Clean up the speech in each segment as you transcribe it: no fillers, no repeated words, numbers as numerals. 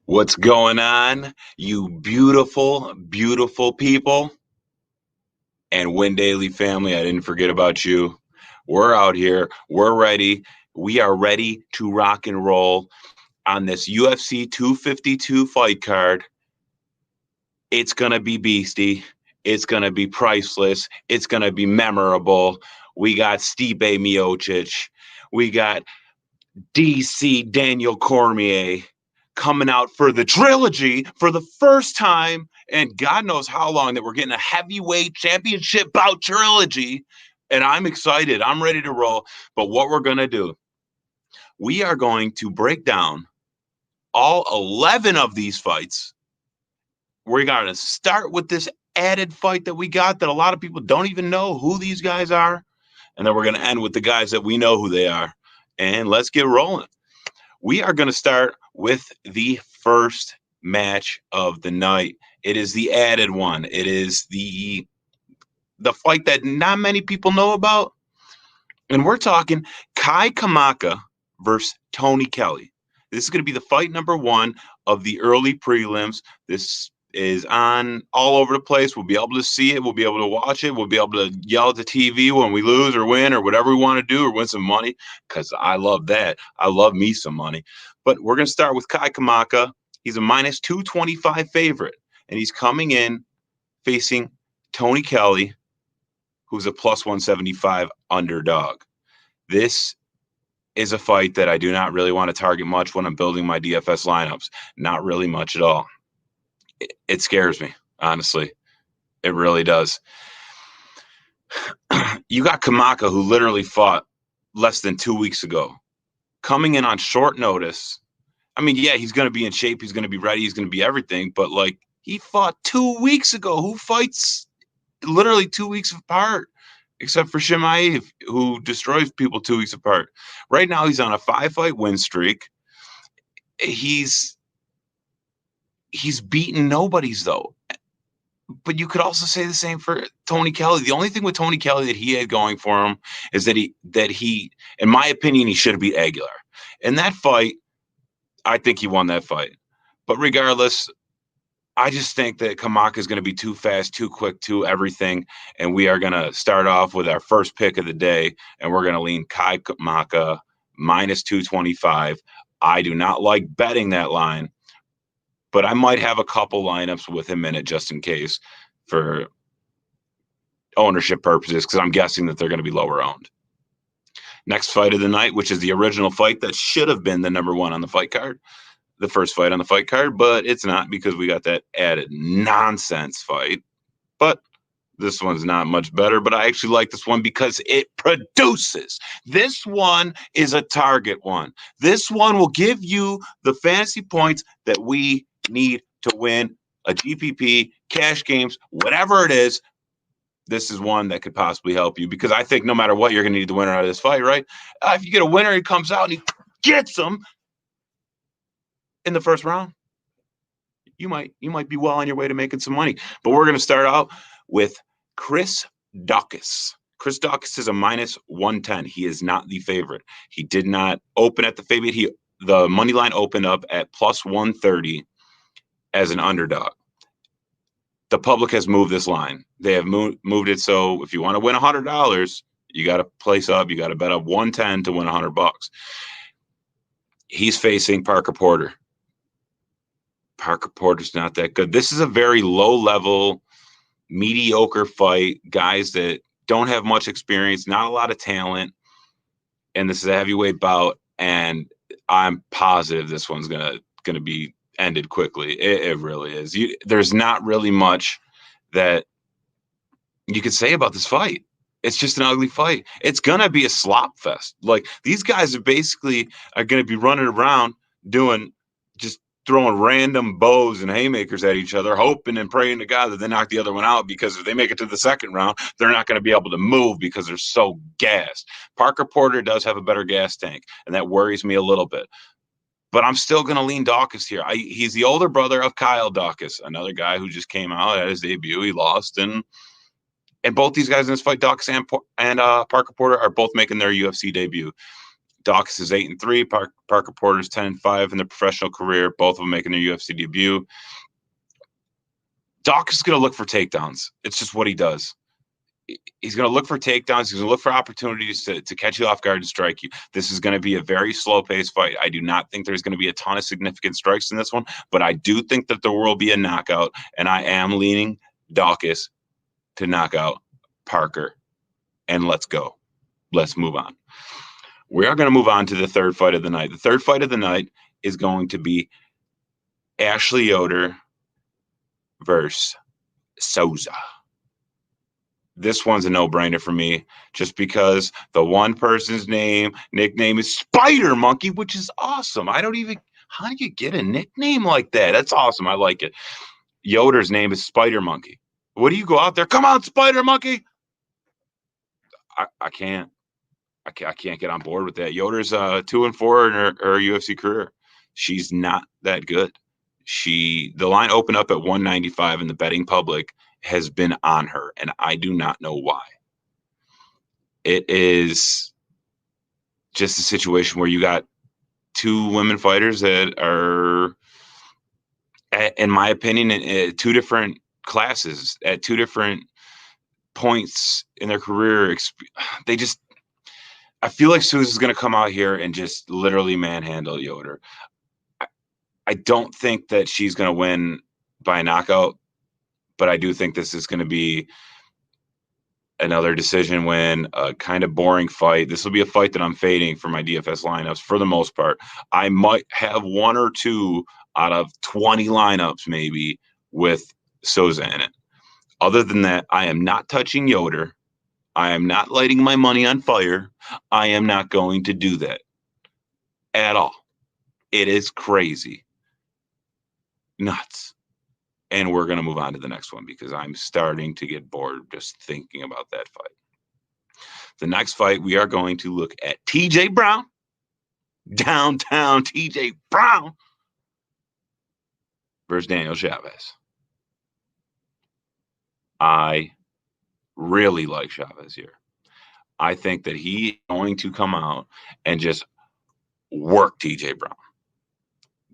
What's going on, you beautiful, beautiful people? And Win Daily family, I didn't forget about you. We're out here. We're ready. We are ready to rock and roll on this UFC 252 fight card. It's going to be beastie. It's going to be priceless. It's going to be memorable. We got Stipe Miocic. We got DC Daniel Cormier coming out for the trilogy for the first time, and God knows how long, that we're getting a heavyweight championship bout trilogy. And I'm excited. I'm ready to roll. But what we're going to do, we are going to break down all 11 of these fights. We're going to start with this added fight that we got that a lot of people don't even know who these guys are. And then we're going to end with the guys that we know who they are. And let's get rolling. We are going to start with the first match of the night. It is the added one. It is the fight that not many people know about. And we're talking Kai Kamaka versus Tony Kelly. This is going to be the fight number one of the early prelims. This is on all over the place. We'll be able to see it. We'll be able to watch it. We'll be able to yell at the TV when we lose or win or whatever we want to do, or win some money, because I love that. I love me some money. But we're going to start with Kai Kamaka. He's a minus 225 favorite, and he's coming in facing Tony Kelly, who's a plus 175 underdog. This is a fight that I do not really want to target much when I'm building my DFS lineups. Not really much at all. It scares me, honestly. It really does. You got Kamaka, who literally fought less than 2 weeks ago, coming in on short notice. I mean, yeah, he's going to be in shape. He's going to be ready. He's going to be everything. But, like, he fought 2 weeks ago. Who fights literally 2 weeks apart? Except for Chimaev, who destroys people 2 weeks apart. Right now, he's on a 5-fight win streak. He's beaten nobodies, though. But you could also say the same for Tony Kelly. The only thing with Tony Kelly that he had going for him is that he, in my opinion, he should have beat Aguilar. In that fight, I think he won that fight. But regardless, I just think that Kamaka is going to be too fast, too quick, too everything. And we are going to start off with our first pick of the day, and we're going to lean Kai Kamaka minus 225. I do not like betting that line, but I might have a couple lineups with him in it just in case for ownership purposes, because I'm guessing that they're going to be lower owned. Next fight of the night, which is the original fight that should have been the number one on the fight card, the first fight on the fight card, but it's not because we got that added nonsense fight. But this one's not much better, but I actually like this one because it produces. This one is a target one. This one will give you the fantasy points that we need to win a GPP, cash games, whatever it is. This is one that could possibly help you, because I think no matter what, you're going to need the winner out of this fight, right? If you get a winner, he comes out and he gets him in the first round, you might be well on your way to making some money. But we're going to start out with Chris Daukaus. Chris Daukaus is a minus 110. He is not the favorite. He did not open at the favorite. The money line opened up at plus 130 as an underdog. The public has moved this line. They have moved it so if you want to win $100, you got to place up. You got to bet up 110 to win $100. He's facing Parker Porter. Parker Porter's not that good. This is a very low-level, mediocre fight. Guys that don't have much experience, not a lot of talent, and this is a heavyweight bout. And I'm positive this one's gonna be ended quickly. It really is. There's not really much that you could say about this fight. It's just an ugly fight. It's gonna be a slop fest. Like, these guys are gonna be running around throwing random bows and haymakers at each other, hoping and praying to God that they knock the other one out, because if they make it to the second round, they're not going to be able to move because they're so gassed. Parker Porter does have a better gas tank, and that worries me a little bit. But I'm still going to lean Daukaus here. He's the older brother of Kyle Daukaus, another guy who just came out at his debut. He lost, and both these guys in this fight, Daukaus and Parker Porter, are both making their UFC debut. Daukaus is 8-3. Parker Porter's 10-5 in their professional career. Both of them making their UFC debut. Daukaus is going to look for takedowns. It's just what he does. He's going to look for takedowns. He's going to look for opportunities to catch you off guard and strike you. This is going to be a very slow-paced fight. I do not think there's going to be a ton of significant strikes in this one, but I do think that there will be a knockout, and I am leaning Daukaus to knock out Parker. And let's go. Let's move on. We are going to move on to the third fight of the night. The third fight of the night is going to be Ashley Yoder versus Souza. This one's a no-brainer for me just because the one person's nickname is Spider Monkey, which is awesome. How do you get a nickname like that? That's awesome. I like it. Yoder's name is Spider Monkey. What do you go out there? Come on, Spider Monkey. I can't get on board with that. Yoder's 2-4 in her UFC career. She's not that good. The line opened up at 195 and the betting public has been on her, and I do not know why. It is just a situation where you got two women fighters that are, in my opinion, in two different classes at two different points in their career. I feel like Souza's going to come out here and just literally manhandle Yoder. I don't think that she's going to win by a knockout, but I do think this is going to be another decision win, a kind of boring fight. This will be a fight that I'm fading for my DFS lineups for the most part. I might have one or two out of 20 lineups maybe with Souza in it. Other than that, I am not touching Yoder. I am not lighting my money on fire. I am not going to do that at all. It is crazy. Nuts. And we're going to move on to the next one because I'm starting to get bored just thinking about that fight. The next fight, we are going to look at TJ Brown, downtown TJ Brown versus Daniel Chavez. I really like Chavez here. I think that he's going to come out and just work TJ Brown.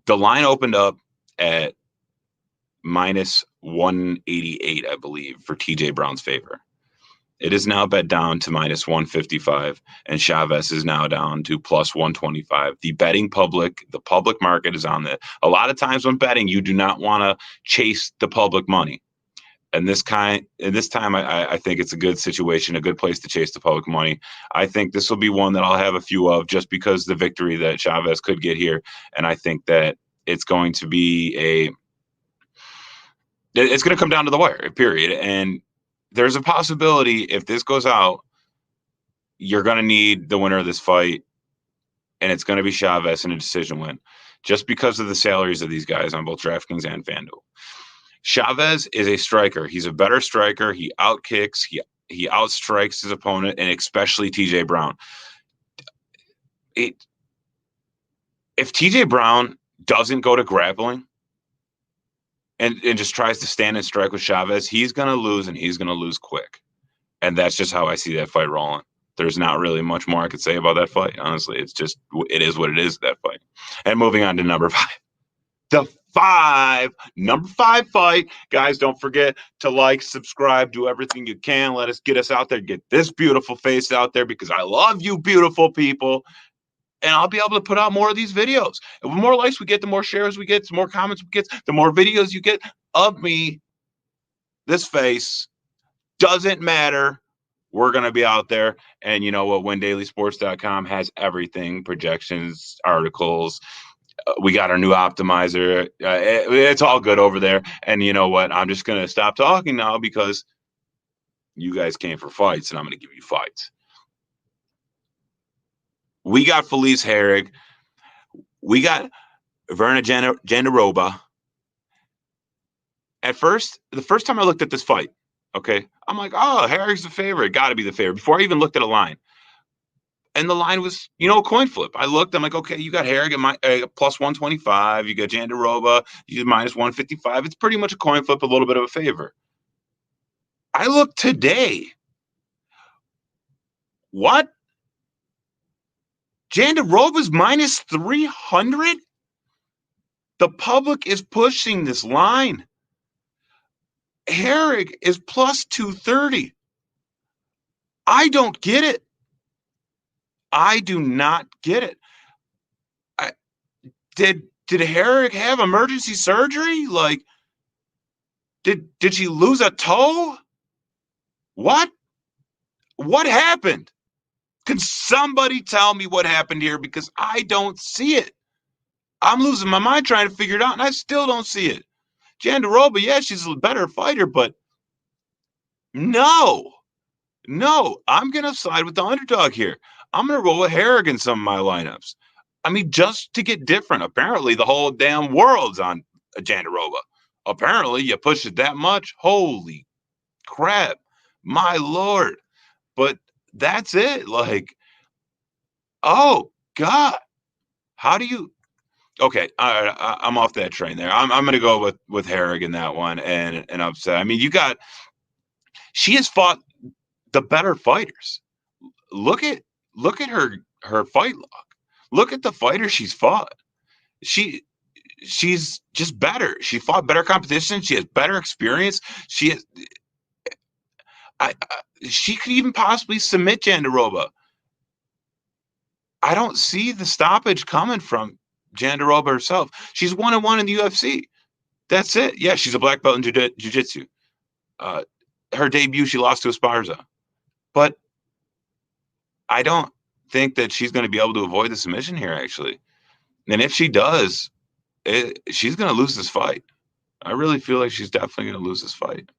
The line opened up at minus 188, I believe, for TJ Brown's favor. It is now bet down to minus 155, and Chavez is now down to plus 125. The betting public, the public market is on that. A lot of times when betting, you do not want to chase the public money. And this time, I think it's a good situation, a good place to chase the public money. I think this will be one that I'll have a few of just because the victory that Chavez could get here. And I think that it's going to be it's going to come down to the wire, period. And there's a possibility if this goes out, you're going to need the winner of this fight, and it's going to be Chavez in a decision win just because of the salaries of these guys on both DraftKings and FanDuel. Chavez is a striker. He's a better striker. He outkicks. He outstrikes his opponent, and especially TJ Brown. If TJ Brown doesn't go to grappling and just tries to stand and strike with Chavez, he's going to lose, and he's going to lose quick. And that's just how I see that fight rolling. There's not really much more I could say about that fight. Honestly, it is what it is, that fight. And moving on to number 5. Number 5 fight. Guys, don't forget to like, subscribe, do everything you can. Get us out there, get this beautiful face out there because I love you beautiful people. And I'll be able to put out more of these videos. And the more likes we get, the more shares we get, the more comments we get, the more videos you get of me. This face doesn't matter. We're going to be out there. And you know what? WinDailySports.com has everything, projections, articles. We got our new optimizer. It's all good over there. And you know what? I'm just going to stop talking now because you guys came for fights, and I'm going to give you fights. We got Felice Herrig. We got Verna Jandarov. At first, the first time I looked at this fight, okay, I'm like, oh, Herrig's the favorite. Got to be the favorite. Before I even looked at a line. And the line was, a coin flip. I'm like, okay, you got Herrig at plus 125. You got Jandarov, you minus 155. It's pretty much a coin flip, a little bit of a favor. I looked today. What? Jandarova's minus 300. The public is pushing this line. Herrig is plus 230. I don't get it. I do not get it. Did Herrig have emergency surgery? Like, did she lose a toe? What happened? Can somebody tell me what happened here? Because I don't see it. I'm losing my mind trying to figure it out, and I still don't see it. Jandarova, yeah, she's a better fighter, but no, I'm going to side with the underdog here. I'm going to roll with Herrig in some of my lineups. I mean, just to get different. Apparently, the whole damn world's on Jandarova. Apparently, you push it that much. Holy crap. My Lord. But that's it. Like, oh, God. How do you... Okay, I'm off that train there. I'm going to go with Herrig in that one and upset. I mean, she has fought the better fighters. Look at her fight log. Look at the fighters she's fought. She's just better. She fought better competition. She has better experience. She could even possibly submit Jandarova. I don't see the stoppage coming from Jandarova herself. She's 1-1 in the UFC. That's it. Yeah, she's a black belt in jiu-jitsu. Her debut, she lost to Esparza. But I don't think that she's going to be able to avoid the submission here, actually. And if she does, she's going to lose this fight. I really feel like she's definitely going to lose this fight.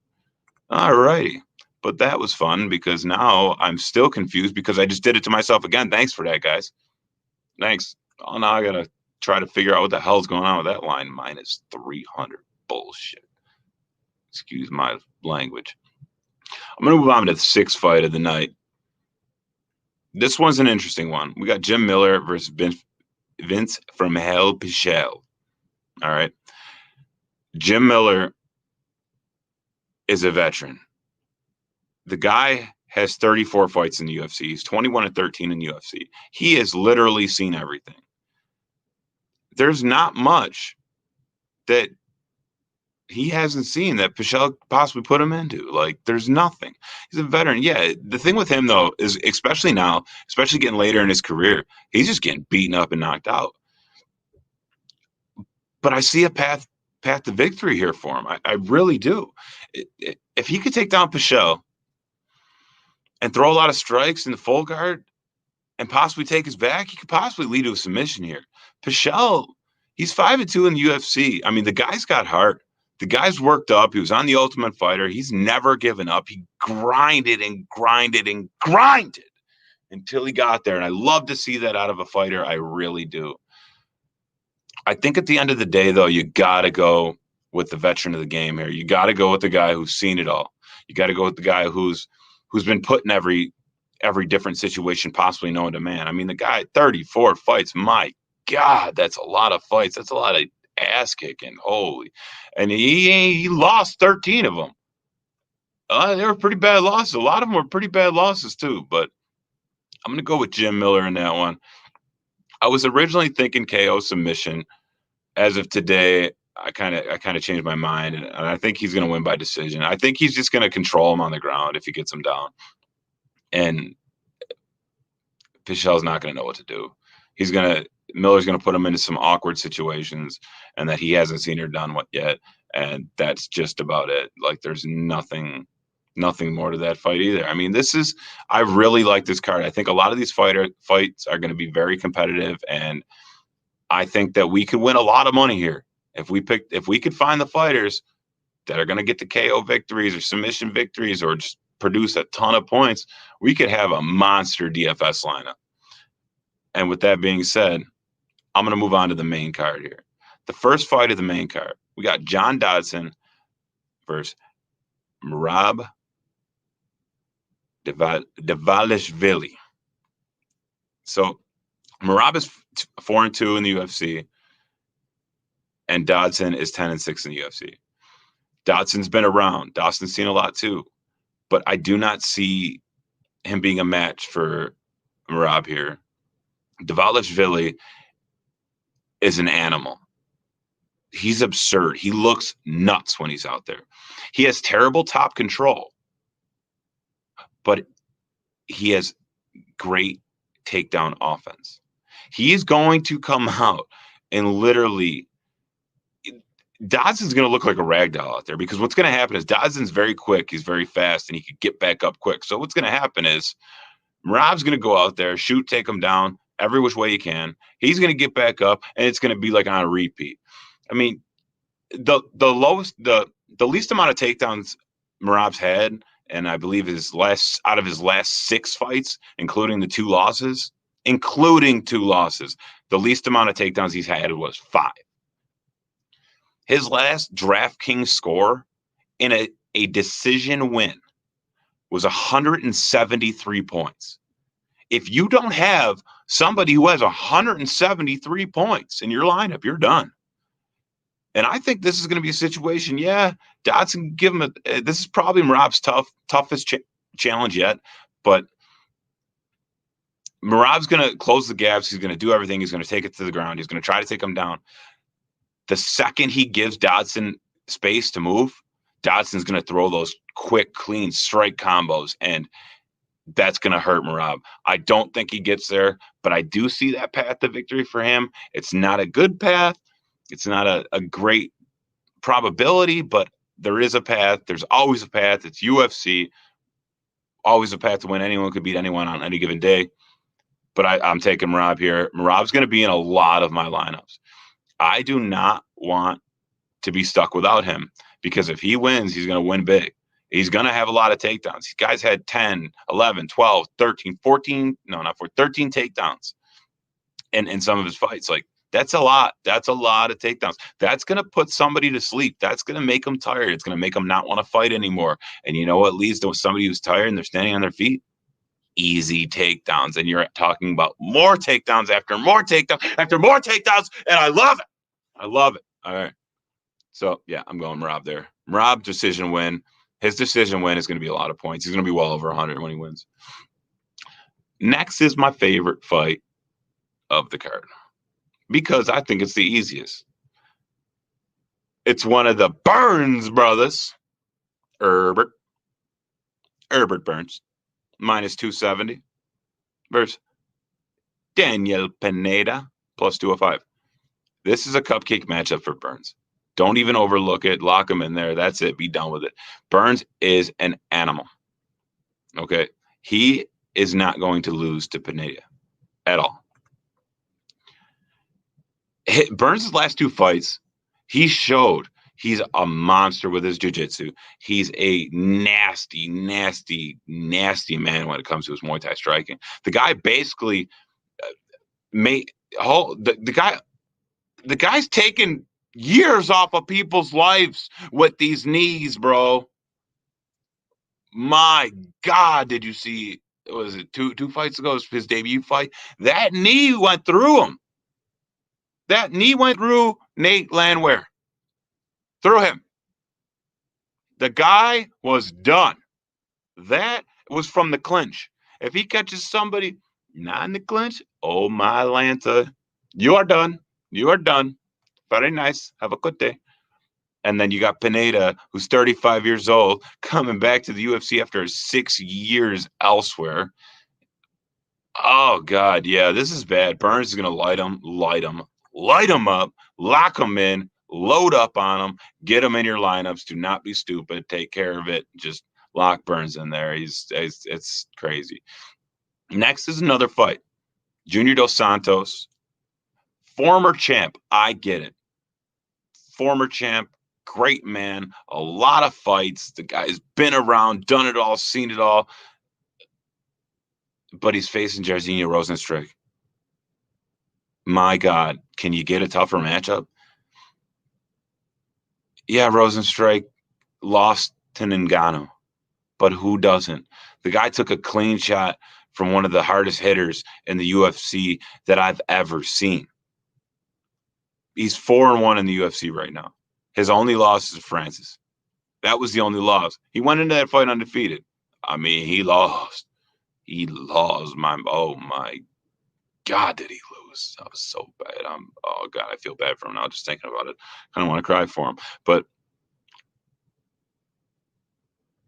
All righty. But that was fun because now I'm still confused because I just did it to myself again. Thanks for that, guys. Thanks. Oh, now I got to try to figure out what the hell's going on with that line. Minus 300. Bullshit. Excuse my language. I'm going to move on to the sixth fight of the night. This one's an interesting one. We got Jim Miller versus Vince from Hell Pichel. All right. Jim Miller is a veteran. The guy has 34 fights in the UFC. He's 21-13 in the UFC. He has literally seen everything. There's not much that he hasn't seen that Pichel possibly put him into. Like, there's nothing. He's a veteran. Yeah, the thing with him, though, is especially now, especially getting later in his career, he's just getting beaten up and knocked out. But I see a path to victory here for him. I really do. If he could take down Pichel and throw a lot of strikes in the full guard and possibly take his back, he could possibly lead to a submission here. Pichel, he's 5-2 in the UFC. I mean, the guy's got heart. The guy's worked up. He was on the Ultimate Fighter. He's never given up. He grinded and grinded and grinded until he got there. And I love to see that out of a fighter. I really do. I think at the end of the day, though, you got to go with the veteran of the game here. You got to go with the guy who's seen it all. You got to go with the guy who's been put in every different situation possibly known to man. I mean, the guy, 34 fights. My God, that's a lot of fights. That's a lot of ass kicking. Holy. And he lost 13 of them. They were pretty bad losses. A lot of them were pretty bad losses, too. But I'm going to go with Jim Miller in that one. I was originally thinking KO submission. As of today, I kind of changed my mind, and I think he's going to win by decision. I think he's just going to control him on the ground if he gets him down. And Pichel's not going to know what to do. Miller's going to put him into some awkward situations, and that he hasn't seen or done what yet. And that's just about it. Like, there's nothing more to that fight either. I mean, I really like this card. I think a lot of these fights are going to be very competitive, and I think that we could win a lot of money here if we could find the fighters that are going to get the KO victories or submission victories or just produce a ton of points. We could have a monster DFS lineup. And with that being said, I'm going to move on to the main card here. The first fight of the main card, we got John Dodson versus Merab Dvalishvili. So Merab is 4-2 in the UFC, and Dodson is 10-6 in the UFC. Dodson's been around. Dawson's seen a lot too, but I do not see him being a match for Merab here. Dvalishvili is an animal. He's absurd. He looks nuts when he's out there. He has terrible top control, but he has great takedown offense. He's going to come out and literally Dodson's going to look like a rag doll out there, because what's going to happen is Dodson's very quick. He's very fast, and he could get back up quick. So what's going to happen is Rob's going to go out there, shoot, take him down every which way he can. He's going to get back up, and it's going to be like on a repeat. I mean, the least amount of takedowns Merab's had, and I believe his last 6 fights, including 2 losses, the least amount of takedowns he's had was 5. His last DraftKings score in a decision win was 173 points. If you don't have somebody who has 173 points in your lineup, you're done. And I think this is going to be a situation. Yeah, Dodson, give him this is probably Merab's toughest challenge yet, but Merab's going to close the gaps. He's going to do everything. He's going to take it to the ground. He's going to try to take him down. The second he gives Dodson space to move, Dodson's going to throw those quick, clean strike combos, and that's going to hurt Merab. I don't think he gets there, but I do see that path to victory for him. It's not a good path. It's not a great probability, but there is a path. There's always a path. It's UFC. Always a path to win. Anyone could beat anyone on any given day. But I'm taking Merab here. Merab's going to be in a lot of my lineups. I do not want to be stuck without him, because if he wins, he's going to win big. He's going to have a lot of takedowns. These guys had 10, 11, 12, 13, 14, no, not 14, 13 takedowns in some of his fights. Like, that's a lot. That's a lot of takedowns. That's going to put somebody to sleep. That's going to make them tired. It's going to make them not want to fight anymore. And you know what leads to somebody who's tired and they're standing on their feet? Easy takedowns. And you're talking about more takedowns after more takedowns after more takedowns. And I love it. I love it. All right. So, yeah, I'm going Merab there. Merab decision win. His decision win is going to be a lot of points. He's going to be well over 100 when he wins. Next is my favorite fight of the card, because I think it's the easiest. It's one of the Burns brothers. Herbert Burns, minus 270, versus Daniel Pineda, plus 205. This is a cupcake matchup for Burns. Don't even overlook it. Lock him in there. That's it. Be done with it. Burns is an animal. Okay? He is not going to lose to Pineda at all. Burns' last 2 fights, he showed he's a monster with his jiu-jitsu. He's a nasty, nasty, nasty man when it comes to his Muay Thai striking. The guy basically the guy's taken years off of people's lives with these knees, bro. My God, did you see? Was it two fights ago? His debut fight. That knee went through him. That knee went through Nate Landwehr. Through him. The guy was done. That was from the clinch. If he catches somebody not in the clinch, oh my Lanta, you are done. You are done. Very nice. Have a good day. And then you got Pineda, who's 35 years old, coming back to the UFC after 6 years elsewhere. Oh, God, yeah, this is bad. Burns is going to light him up, lock him in, load up on him, get him in your lineups. Do not be stupid. Take care of it. Just lock Burns in there. It's crazy. Next is another fight. Junior Dos Santos, former champ. I get it. Former champ, great man, a lot of fights. The guy's been around, done it all, seen it all. But he's facing Jairzinho Rozenstruik. My God, can you get a tougher matchup? Yeah, Rozenstruik lost to Ngannou, but who doesn't? The guy took a clean shot from one of the hardest hitters in the UFC that I've ever seen. He's 4-1 in the UFC right now. His only loss is Francis. That was the only loss. He went into that fight undefeated. I mean, he lost. He lost. Oh my God, did he lose? That was so bad. Oh God, I feel bad for him now just thinking about it. I don't want to cry for him. But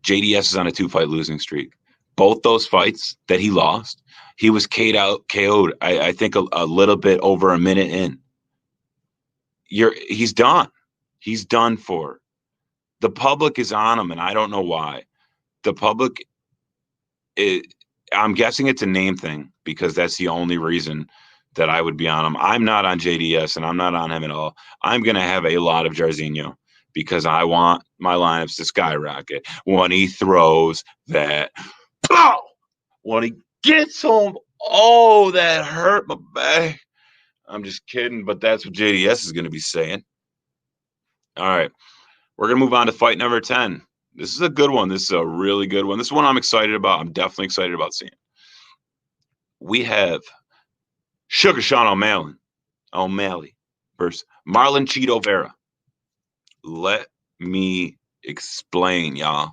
JDS is on a 2-fight losing streak. Both those fights that he lost, he was KO'd. I think a little bit over a minute in. He's done. He's done for. The public is on him, and I don't know why. The public, I'm guessing it's a name thing because that's the only reason that I would be on him. I'm not on JDS, and I'm not on him at all. I'm going to have a lot of Jairzinho because I want my lineups to skyrocket when he throws that. Pow! When he gets home, oh, that hurt my back. I'm just kidding, but that's what JDS is going to be saying. All right. We're going to move on to fight number 10. This is a good one. This is a really good one. This is one I'm excited about. I'm definitely excited about seeing. We have Sugar Sean O'Malley versus Marlon Cheeto Vera. Let me explain, y'all.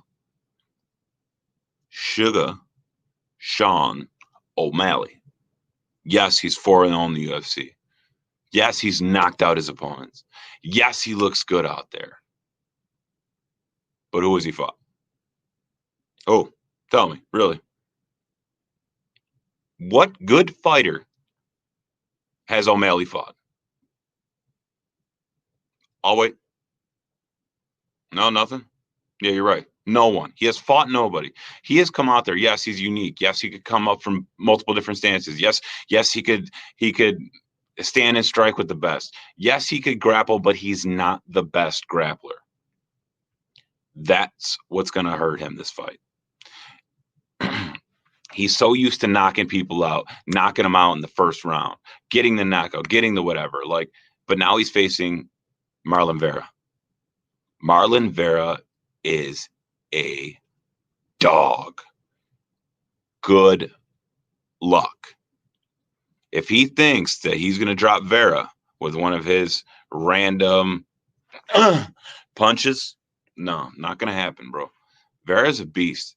Sugar Sean O'Malley. Yes, he's 4-0 in the UFC. Yes, he's knocked out his opponents. Yes, he looks good out there. But who has he fought? Oh, tell me, really. What good fighter has O'Malley fought? I'll wait. No, nothing? Yeah, you're right. No one. He has fought nobody. He has come out there. Yes, he's unique. Yes, he could come up from multiple different stances. Yes, he could stand and strike with the best. Yes, he could grapple, but he's not the best grappler. That's what's going to hurt him this fight. He's so used to knocking people out, knocking them out in the first round, getting the knockout, getting the whatever. But now he's facing Marlon Vera. Marlon Vera is a dog. Good luck. If he thinks that he's going to drop Vera with one of his random punches, no, not going to happen, bro. Vera's a beast.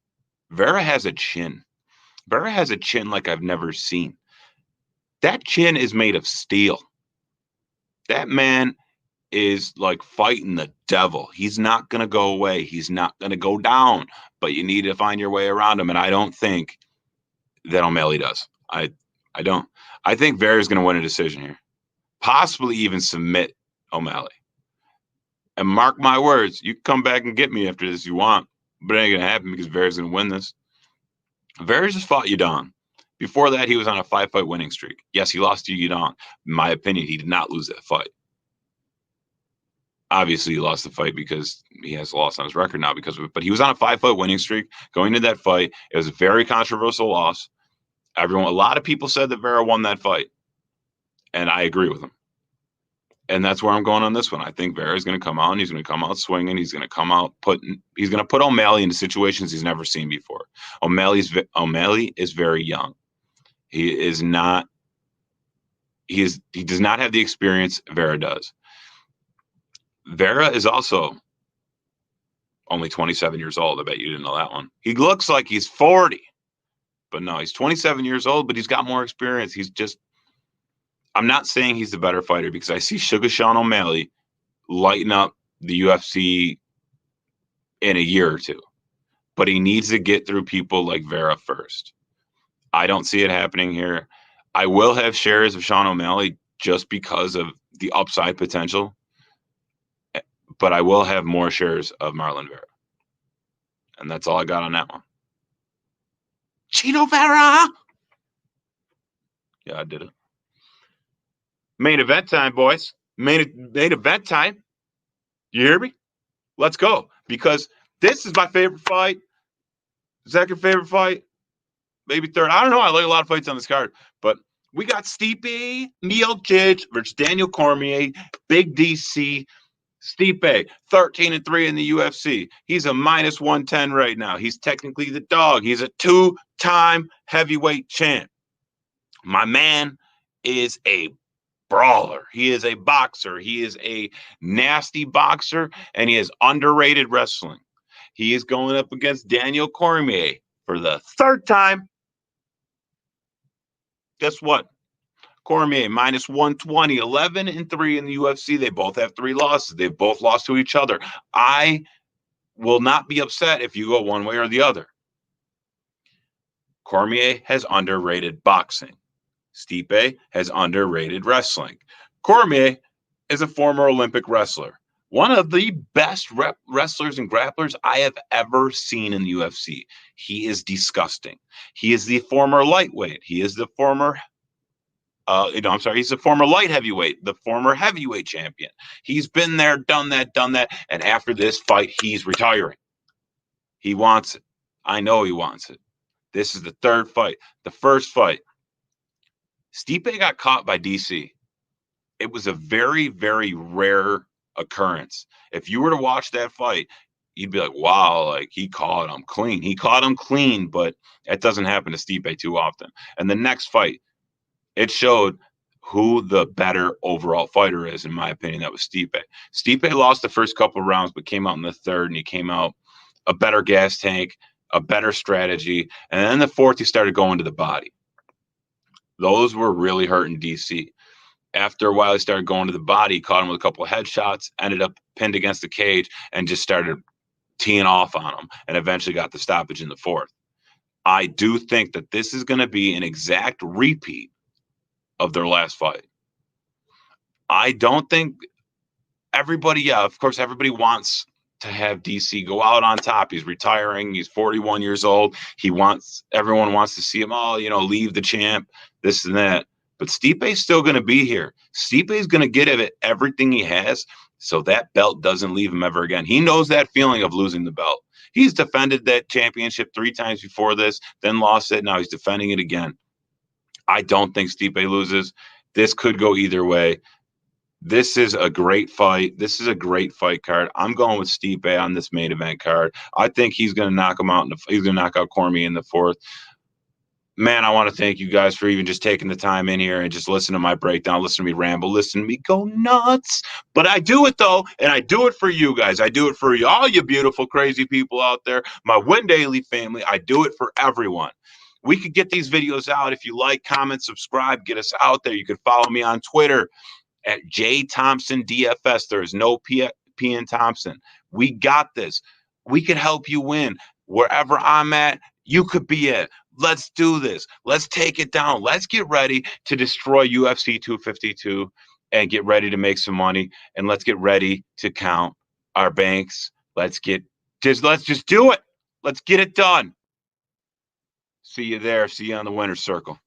Vera has a chin. Vera has a chin like I've never seen. That chin is made of steel. That man is like fighting the devil. He's not going to go away. He's not going to go down, but you need to find your way around him. And I don't think that O'Malley does. I don't. I think Vera's going to win a decision here. Possibly even submit O'Malley. And mark my words, you can come back and get me after this if you want, but it ain't going to happen because Vera's going to win this. Vera just fought Yudon. Before that, he was on a 5-fight winning streak. Yes, he lost to Yudon. In my opinion, he did not lose that fight. Obviously, he lost the fight because he has a loss on his record now because of it. But he was on a 5-fight winning streak going into that fight. It was a very controversial loss. A lot of people said that Vera won that fight, and I agree with them. And that's where I'm going on this one. I think Vera is going to come out and he's going to come out swinging. He's going to come out he's going to put O'Malley into situations he's never seen before. O'Malley is very young. He does not have the experience Vera does. Vera is also only 27 years old. I bet you didn't know that one. He looks like he's 40, but no, he's 27 years old, but he's got more experience. I'm not saying he's the better fighter because I see Sugar Sean O'Malley lighten up the UFC in a year or two, but he needs to get through people like Vera first. I don't see it happening here. I will have shares of Sean O'Malley just because of the upside potential, but I will have more shares of Marlon Vera. And that's all I got on that one. Cheeto Vera! Yeah, I did it. Main event time, boys. Main event time. You hear me? Let's go. Because this is my favorite fight. Second favorite fight. Maybe third. I don't know. I like a lot of fights on this card. But we got Stipe Miocic versus Daniel Cormier. Big DC. Stipe, 13-3 in the UFC. He's a -110 right now. He's technically the dog. He's a 2-time heavyweight champ. My man is a brawler. He is a boxer. He is a nasty boxer, and he is underrated wrestling. He is going up against Daniel Cormier for the third time. Guess what? Cormier minus 120, 11-3 in the UFC. They both have 3 losses. They've both lost to each other. I will not be upset if you go one way or the other. Cormier has underrated boxing. Stipe has underrated wrestling. Cormier is a former Olympic wrestler. One of the best wrestlers and grapplers I have ever seen in the UFC. He is disgusting. He is the former lightweight. He is the former he's the former light heavyweight, the former heavyweight champion. He's been there, done that. And after this fight, he's retiring. He wants it. I know he wants it. This is the 3rd fight. The first fight, Stipe got caught by DC. It was a very, very rare occurrence. If you were to watch that fight, you'd be like, wow, like he caught him clean. He caught him clean, but it doesn't happen to Stipe too often. And the next fight, it showed who the better overall fighter is, in my opinion. That was Stipe. Stipe lost the first couple of rounds, but came out in the 3rd, and he came out a better gas tank, a better strategy. And then the 4th, he started going to the body. Those were really hurting DC. After a while, he started going to the body, caught him with a couple of headshots, ended up pinned against the cage, and just started teeing off on him, and eventually got the stoppage in the 4th. I do think that this is going to be an exact repeat of their last fight. I don't think everybody, of course, everybody wants to have DC go out on top. He's retiring. He's 41 years old. Everyone wants to see him leave the champ, this and that. But Stipe's still going to be here. Stipe's going to get at it everything he has, so that belt doesn't leave him ever again. He knows that feeling of losing the belt. He's defended that championship 3 times before this, then lost it. Now he's defending it again. I don't think Stipe loses. This could go either way. This is a great fight. This is a great fight card. I'm going with Stipe on this main event card. I think he's going to knock him out. He's going to knock out Cormier in the 4th. Man, I want to thank you guys for even just taking the time in here and just listen to my breakdown, listen to me ramble, listen to me go nuts. But I do it, though, and I do it for you guys. I do it for you, all you beautiful, crazy people out there, my Win Daily family. I do it for everyone. We could get these videos out. If you like, comment, subscribe, get us out there. You can follow me on Twitter at JThompsonDFS. There is no P in Thompson. We got this. We can help you win. Wherever I'm at, you could be at. Let's do this. Let's take it down. Let's get ready to destroy UFC 252 and get ready to make some money. And let's get ready to count our banks. Let's just do it. Let's get it done. See you there. See you on the winner's circle.